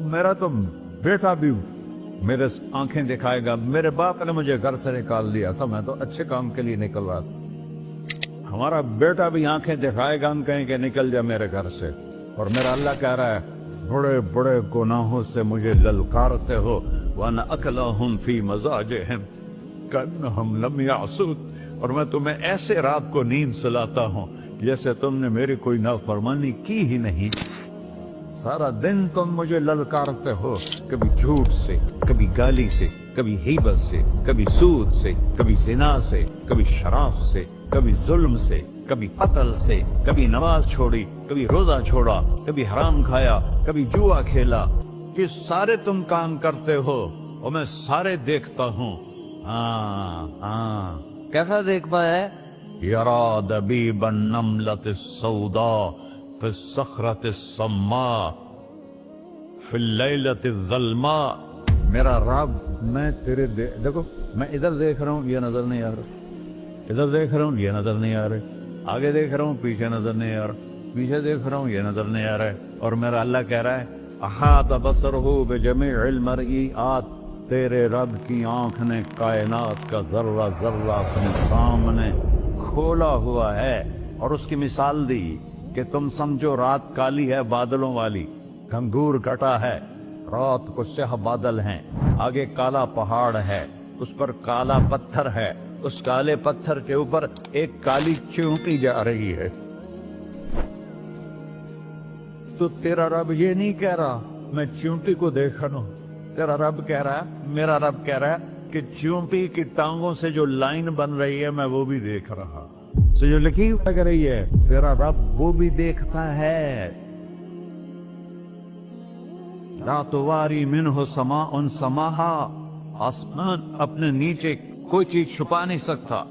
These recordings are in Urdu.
میرا تو بیٹا بھی میرے آنکھیں دکھائے گا. میرے باپ نے مجھے گھر سے نکال دیا تھا, میں تو اچھے کام کے لیے نکل رہا تھا. ہمارا بیٹا بھی آنکھیں دکھائے گا, ہم کہیں کہ نکل جا میرے گھر سے. اور میرا اللہ کہہ رہا ہے بڑے بڑے گناہوں سے مجھے للکارتے ہو. وَأَنَا أَكْلَهُمْ فِي مَزَاجِهِمْ كَأَنَّهُمْ لَمْ يَعْصُونِ. اور میں تمہیں ایسے رات کو نیند سلاتا ہوں جیسے تم نے میری کوئی نافرمانی کی ہی نہیں. سارا دن تم مجھے للکارتے ہو, کبھی جھوٹ سے, کبھی گالی سے, کبھی غیبت سے, کبھی سود سے, کبھی زنا سے, کبھی شراب سے, کبھی ظلم سے, کبھی قتل سے, کبھی نماز چھوڑی, کبھی روزہ چھوڑا, کبھی حرام کھایا, کبھی جوا کھیلا. یہ سارے تم کام کرتے ہو اور میں سارے دیکھتا ہوں. کیسا دیکھ پایا ہے؟ یرا دبیب النملۃ السوداء فی الصخرۃ الصماء فی اللیلۃ الظلماء. میرا رب میں تیرے دیکھو, میں ادھر دیکھ رہا ہوں, یہ نظر نہیں آ رہا. ادھر دیکھ رہا ہوں, یہ نظر نہیں آ رہے. آگے دیکھ رہا ہوں, پیچھے نظر نہیں آ رہا. پیچھے دیکھ رہا ہوں, یہ نظر نہیں آ رہا ہے. اور میرا اللہ کہہ رہا ہے احاط بصرہ بجمیع المرئیات. تیرے رب کی آنکھ نے کائنات کا ذرہ ذرہ اپنے سامنے کھولا ہوا ہے. اور اس کی مثال دی کہ تم سمجھو رات کالی ہے بادلوں والی, گھنگور کٹا ہے, رات کو سیاہ بادل ہیں, آگے کالا پہاڑ ہے, اس پر کالا پتھر ہے, اس کالے پتھر کے اوپر ایک کالی چیونٹی جا رہی ہے. تو تیرا رب یہ نہیں کہہ رہا میں چیونٹی کو دیکھ رہا ہوں. تیرا رب کہہ رہا ہے, میرا رب کہہ رہا ہے کہ چیونٹی کی ٹانگوں سے جو لائن بن رہی ہے میں وہ بھی دیکھ رہا. تو جو لکیر لگ رہی ہے تیرا رب وہ بھی دیکھتا ہے. لا تواری منہ سماء سماہا. آسمان اپنے نیچے کوئی چیز چھپا نہیں سکتا.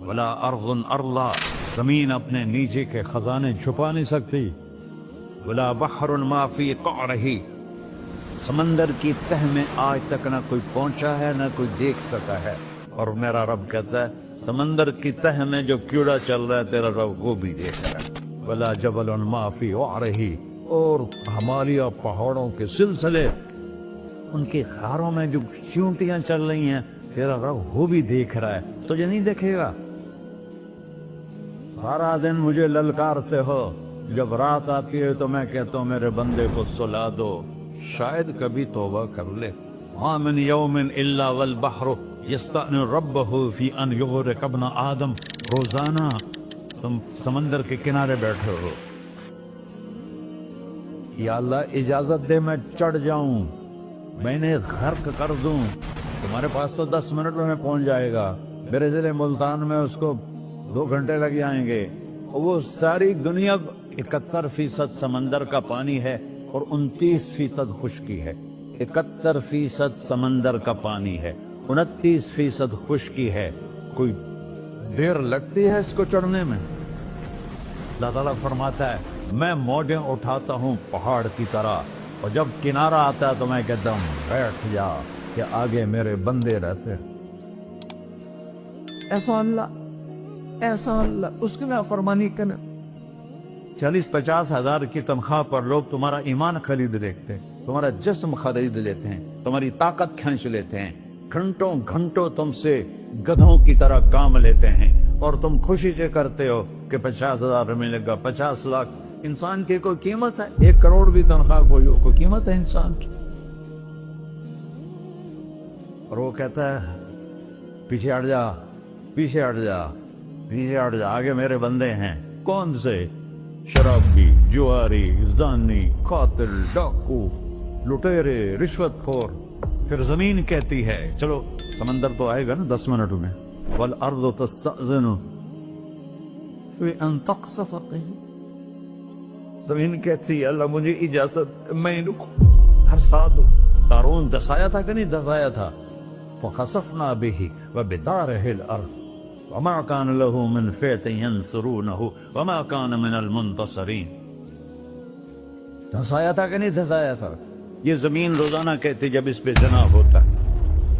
ولا ارض ارضا. زمین اپنے نیچے کے خزانے چھپا نہیں سکتی. ولا بحر ما فی قعرہ. سمندر کی تہ میں آج تک نہ کوئی پہنچا ہے نہ کوئی دیکھ سکا ہے. اور میرا رب کہتا ہے سمندر کی تہ میں جو کیڑا چل رہا ہے تیرا رب وہ بھی دیکھ رہا ہے. ولا جبل ما فی وعرہ. اور ہمالیہ پہاڑوں کے سلسلے, ان کے غاروں میں جو چیونٹیاں چل رہی ہیں تیرا رب وہ بھی دیکھ رہا ہے. تجھے نہیں دیکھے گا؟ سارا دن مجھے للکارتے ہو, جب رات آتی ہے تو میں کہتا ہوں میرے بندے کو سلا دو, شاید کبھی توبہ کر لے. ما من یوم الا والبحر یستأن ربہ فی ان یغرق ابن آدم. روزانہ تم سمندر کے کنارے بیٹھے ہو, یا اللہ اجازت دے میں چڑھ جاؤں, میں انہیں غرق کر دوں. تمہارے پاس تو 10 منٹ میں پہنچ جائے گا, میرے ضلع ملتان میں اس کو 2 گھنٹے لگ جائیں گے. وہ ساری دنیا 71% سمندر کا پانی ہے اور 29% خشکی ہے. 71% سمندر کا پانی ہے, 29% خشکی ہے. کوئی دیر لگتی ہے اس کو چڑھنے میں. اللہ تعالیٰ فرماتا ہے میں موجیں اٹھاتا ہوں پہاڑ کی طرح, اور جب کنارہ آتا ہے تو میں کہتا ہوں بیٹھ جا کہ آگے میرے بندے رہتے. ایسا اللہ اس کی نافرمانی کرنا. 40-50 ہزار کی تنخواہ پر لوگ تمہارا ایمان خرید لیتے ہیں, تمہارا جسم خرید لیتے ہیں, تمہاری طاقت کھینچ لیتے ہیں, گھنٹوں گھنٹوں تم سے گدھوں کی طرح کام لیتے ہیں, اور تم خوشی سے کرتے ہو کہ 50,000 ملے گا, 50 لاکھ. انسان کی کوئی قیمت ہے؟ 1 کروڑ بھی تنخواہ کوئی قیمت ہے انسان کی؟ اور وہ کہتا ہے پیچھے ہٹ جا, پیچھے ہٹ جا, پیچھے ہٹ جا, آگے میرے بندے ہیں. کون سے؟ شرابی, جواری, زانی, قاتل, ڈاکو, لٹیرے, رشوت خور. پھر زمین کہتی ہے چلو سمندر تو آئے گا نا 10 منٹ میں. والارض تستأذن فی ان تقصف قیل. زمین کہتی ہے اللہ مجھے اجازت, میں ان کو ہرسا دو. قارون دسایا تھا کہ نہیں دسایا تھا؟ فخسفنا به وبداره الارض وما كان له من فئة ينصرونه وما كان من المنتصرين. دھسایا تھا کہ نہیں دھسایا تھا؟ یہ زمین روزانہ کہتی جب اس پہ زنا ہوتا ہے,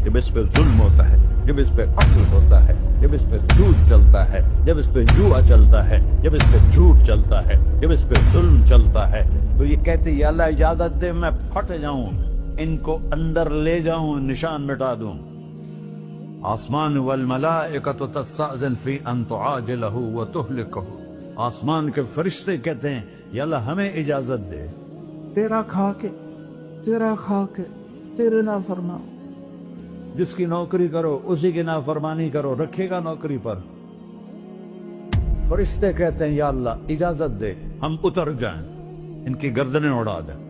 جب اس پہ ظلم ہوتا ہے, جب اس پہ قتل ہوتا ہے, جب اس پہ سود چلتا ہے، جب اس پہ جوا چلتا ہے، جب اس پہ جھوٹ چلتا ہے، جب اس پہ ظلم چلتا ہے، تو یہ کہتے یا اللہ اجازت دے میں پھٹ جاؤں، ان کو اندر لے جاؤں، نشان مٹا دوں۔ آسمان والملائکۃ تستأذن فی ان تعاجلہ وتہلکہ، آسمان کے فرشتے کہتے ہیں یا اللہ ہمیں اجازت دے، تیرا کھا کے تیرے نافرمان، جس کی نوکری کرو اسی کی نافرمانی کرو، رکھے گا نوکری پر۔ فرشتے کہتے ہیں یا اللہ اجازت دے ہم اتر جائیں، ان کی گردنیں اڑا دیں۔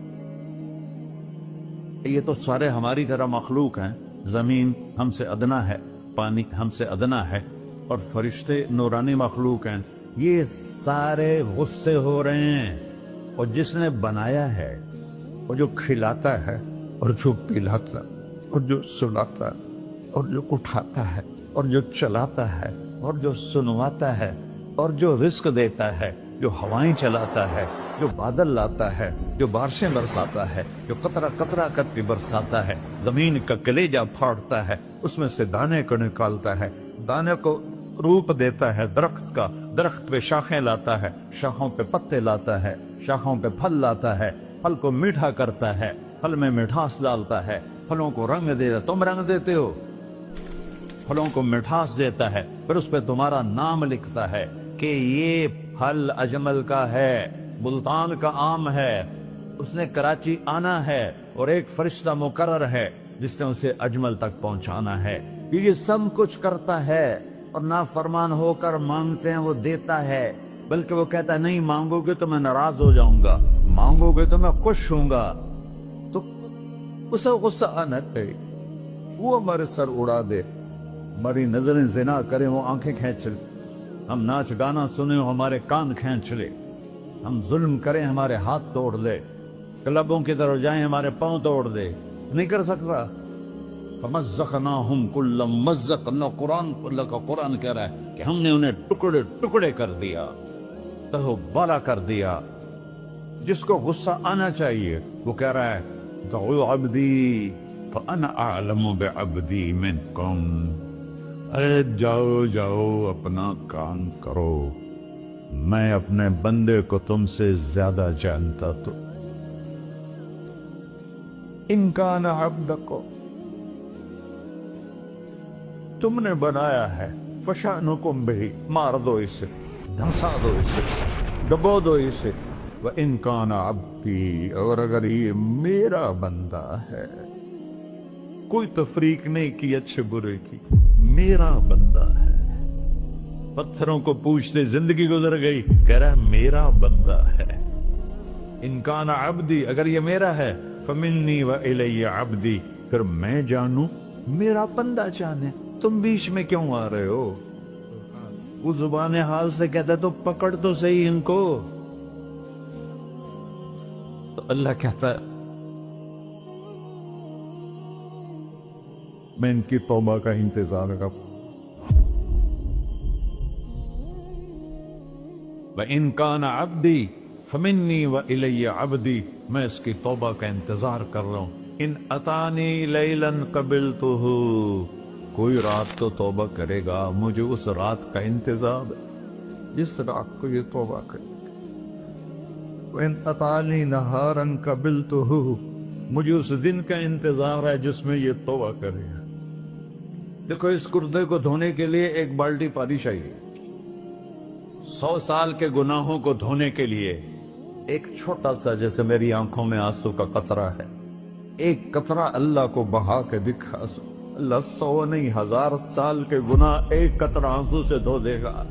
یہ تو سارے ہماری طرح مخلوق ہیں، زمین ہم سے ادنا ہے، پانی ہم سے ادنا ہے، اور فرشتے نورانی مخلوق ہیں، یہ سارے غصے ہو رہے ہیں۔ اور جس نے بنایا ہے، اور جو کھلاتا ہے، اور جو پلاتا، اور جو سلاتا، اور جو اٹھاتا ہے، اور جو چلاتا ہے، اور جو سنواتا ہے، اور جو رزق دیتا ہے، جو ہوائیں چلاتا ہے، جو بادل لاتا ہے، جو بارشیں برساتا ہے، جو قطرہ قطرہ کر کے برساتا ہے، زمین کا کلیجہ پھاڑتا ہے، اس میں سے دانے کو نکالتا ہے، دانے کو روپ دیتا ہے درخت کا، درخت پہ شاخیں لاتا ہے، شاخوں پہ پتے لاتا ہے، شاخوں پہ پھل لاتا ہے، پھل کو میٹھا کرتا ہے، پھل میں مٹھاس ڈالتا ہے، پھلوں کو رنگ دیتا، تم رنگ دیتے ہو، پھلوں کو مٹھاس دیتا ہے، پھر اس پہ تمہارا نام لکھتا ہے کہ یہ پھل اجمل کا ہے، ملتان کا آم ہے، اس نے کراچی آنا ہے، اور ایک فرشتہ مقرر ہے جس نے اسے اجمل تک پہنچانا ہے۔ یہ سب کچھ کرتا ہے، اور نافرمان ہو کر مانگتے ہیں وہ دیتا ہے، بلکہ وہ کہتا ہے نہیں مانگو گے تو میں ناراض ہو جاؤں گا، مانگو گے تو میں خوش ہوں گا۔ تو اسے غصہ آنا چاہیے، وہ ہمارے سر اڑا دے، ہماری نظریں زنا کریں وہ آنکھیں کھینچ لے، ہم ناچ گانا سنیں ہمارے کان کھینچ لے، ہم ظلم کریں ہمارے ہاتھ توڑ دے، کلبوں کی طرف جائیں ہمارے پاؤں توڑ دے، نہیں کر سکتا۔ فَمَزَّقْنَاهُمْ كُلَّ مُمَزَّقٍ، اللہ کا قرآن کہہ رہا ہے کہ ہم نے انہیں ٹکڑے ٹکڑے کر دیا، تہو بالا کر دیا۔ جس کو غصہ آنا چاہیے وہ کہہ رہا ہے دعوا عبدی فَأَنَا أَعْلَمُ بِعَبْدِي مِنْكُمْ، اے جاؤ جاؤ اپنا کام کرو، میں اپنے بندے کو تم سے زیادہ جانتا۔ تو ان کان عبدکم، تم نے بنایا ہے، فشانکم بہی، مار دو اسے، دھنسا دو اسے، دبو دو اسے۔ وَإِن كَانَ عَبْدِي، اور اگر یہ میرا بندہ ہے، کوئی تفریق نہیں کی اچھے برے کی، میرا بندہ ہے۔ پتھروں کو پوچھتے زندگی گزر گئی، کہہ رہا ہے میرا بندہ ہے۔ ان كَانَ عَبْدِي، اگر یہ میرا ہے، فَمِنِّي وَإِلَيَّ عَبْدِي، پھر میں جانوں میرا بندہ جانے، تم بیچ میں کیوں آ رہے ہو؟ وہ زبان حال سے کہتا ہے تو پکڑ تو صحیح ان کو۔ تو اللہ کہتا ہے میں ان کی توبہ کا انتظار کروں۔ وَإِن كَانَ عَبْدِي فَمِنِّي وَإِلَيَّ عَبْدِي، میں اس کی توبہ کا انتظار کر رہا ہوں۔ ان اتانی لیلاً قبلتہ، کوئی رات تو توبہ کرے گا، مجھے اس رات کا انتظار ہے جس رات کو یہ توبہ کرے گا۔ وَإِنْ أَطَانِي نَهَارًا قَبِلْتُهُ، مجھے اس دن کا انتظار ہے جس میں یہ توبہ کرے گا۔ دیکھو اس کردے کو دھونے کے لیے ایک بالٹی پانی چاہیے، 100 سال کے گناہوں کو دھونے کے لیے ایک چھوٹا سا، جیسے میری آنکھوں میں آنسو کا قطرہ ہے، ایک قطرہ اللہ کو بہا کے دکھا سو، اللہ 100 نہیں 1000 سال کے گناہ ایک قطرہ آنسو سے دھو دے گا۔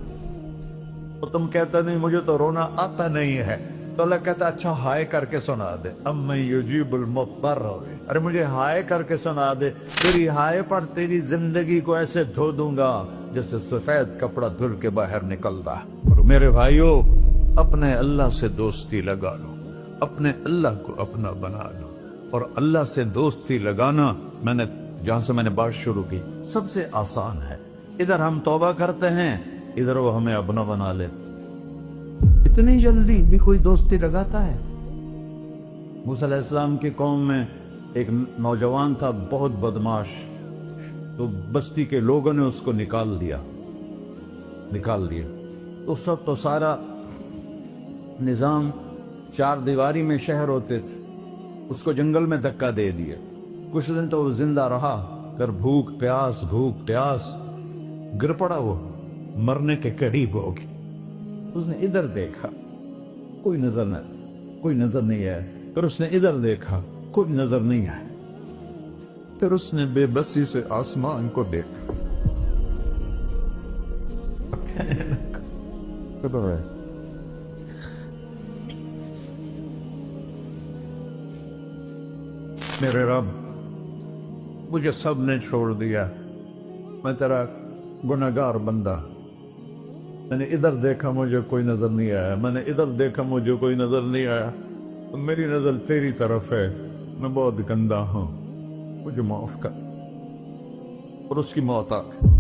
تو تم کہتے نہیں مجھے تو رونا آتا نہیں ہے، تو اللہ کہتا اچھا ہائے کر کے سنا دے، اَمَّن يُجِيبُ الْمُضْطَرَّ، ارے مجھے ہائے کر کے سنا دے، تیری ہائے پر تیری زندگی کو ایسے دھو دوں گا جیسے سفید کپڑا دھل کے باہر نکلتا۔ اور میرے بھائیو، اپنے اللہ سے دوستی لگا لو، اپنے اللہ کو اپنا بنا لو۔ اور اللہ سے دوستی لگانا، جہاں سے میں نے بات شروع کی، سب سے آسان ہے۔ ادھر ہم توبہ کرتے ہیں، ادھر وہ ہمیں اپنا بنا لیتے۔ اتنی جلدی بھی کوئی دوستی لگاتا ہے؟ موسیٰ علیہ السلام کی قوم میں ایک نوجوان تھا بہت بدماش، تو بستی کے لوگوں نے اس کو نکال دیا، نکال دیے. اس وقت تو سارا نظام چار دیواری میں شہر ہوتے تھے, اس کو جنگل میں دھکا دے دیے. کچھ دن تو وہ زندہ رہا, پھر بھوک پیاس گر پڑا, وہ مرنے کے قریب ہو گیا. اس نے ادھر دیکھا, کوئی نظر نہیں ہے. پھر اس نے ادھر دیکھا, کوئی نظر نہیں ہے. پھر اس نے بے بسی سے آسمان کو دیکھا. کدھر ہے؟ میرے رب, مجھے سب نے چھوڑ دیا, میں تیرا گناہگار بندہ. میں نے ادھر دیکھا, مجھے کوئی نظر نہیں آیا. میں نے ادھر دیکھا, مجھے کوئی نظر نہیں آیا. میری نظر تیری طرف ہے, میں بہت گندا ہوں, مجھے معاف کر. اور اس کی موت آ گئی.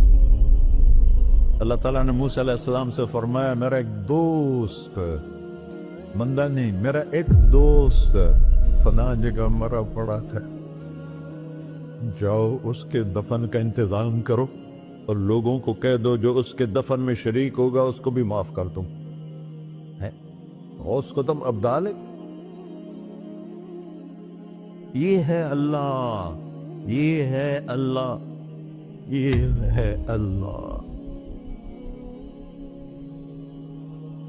اللہ تعالیٰ نے موسیٰ علیہ السلام سے فرمایا, میرا ایک دوست, بندہ نہیں, میرا ایک دوست فلاں جگہ مرا پڑا تھا, جاؤ اس کے دفن کا انتظام کرو اور لوگوں کو کہہ دو جو اس کے دفن میں شریک ہوگا اس کو بھی معاف کر دوں. اس کو تم اب ڈالے. یہ ہے اللہ, یہ ہے اللہ, یہ ہے اللہ.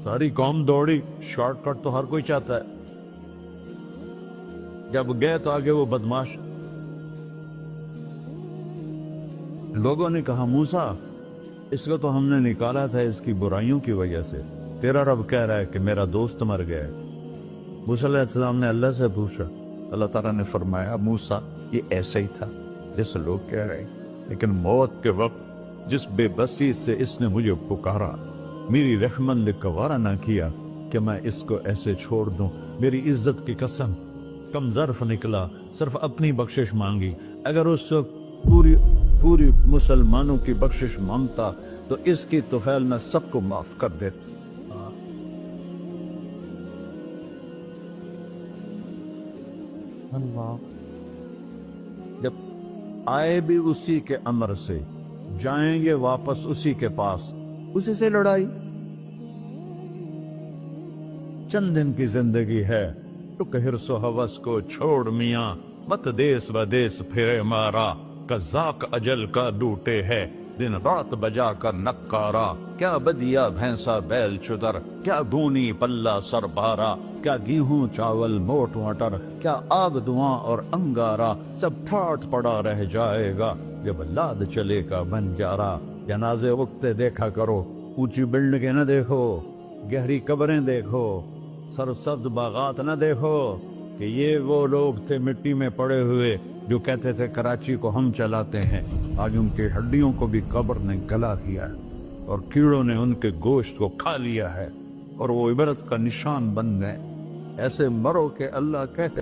ساری قوم دوڑی, شارٹ کٹ تو ہر کوئی چاہتا ہے. جب گئے تو آگے وہ بدماش. لوگوں نے کہا, موسیٰ اس کو تو ہم نے نکالا تھا اس کی برائیوں کی وجہ سے, تیرا رب کہہ رہا ہے کہ میرا دوست مر گیا ہے. موسیٰ علیہ السلام نے اللہ سے پوچھا. اللہ تعالیٰ نے فرمایا, موسیٰ یہ ایسا ہی تھا جیسے لوگ کہہ رہے, لیکن موت کے وقت جس بے بسی سے اس نے مجھے پکارا, میری رحمت نے گوارا نہ کیا کہ میں اس کو ایسے چھوڑ دوں. میری عزت کی قسم, کم ظرف نکلا, صرف اپنی بخشش مانگی. اگر اس وقت پوری مسلمانوں کی بخشش مانگتا تو اس کی طفیل میں سب کو معاف کر دیتا. اللہ, جب آئے بھی اسی کے امر سے, جائیں گے واپس اسی کے پاس, اسی سے لڑائی. چند دن کی زندگی ہے, تو حرص و حوث کو چھوڑ میاں, مت دیس و دیس پھرے مارا. قذاق اجل کا ڈوٹے ہے, دن رات بجا کر نکارا. کیا بدیا بھینسا بیل چدر, کیا گونی پلہ سر بارا. کیا گیہوں چاول موٹ مٹر, کیا آگ دھواں اور انگارا. سب ٹھاٹ پڑا رہ جائے گا جب لاد چلے کا بنجارا. جنازے وقتے دیکھا کرو, اونچی بلڈنگیں نہ دیکھو, گہری قبریں دیکھو, سرسبز باغات نہ دیکھو کہ یہ وہ لوگ تھے مٹی میں پڑے ہوئے جو کہتے تھے کراچی کو ہم چلاتے ہیں. آج ان کی ہڈیوں کو بھی قبر نے گلا کیا ہے اور کیڑوں نے ان کے گوشت کو کھا لیا ہے اور وہ عبرت کا نشان بن گئے. ایسے مرو کہ اللہ کہتے,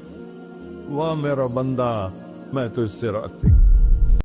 واہ میرا بندہ, میں تو اس سے راضی.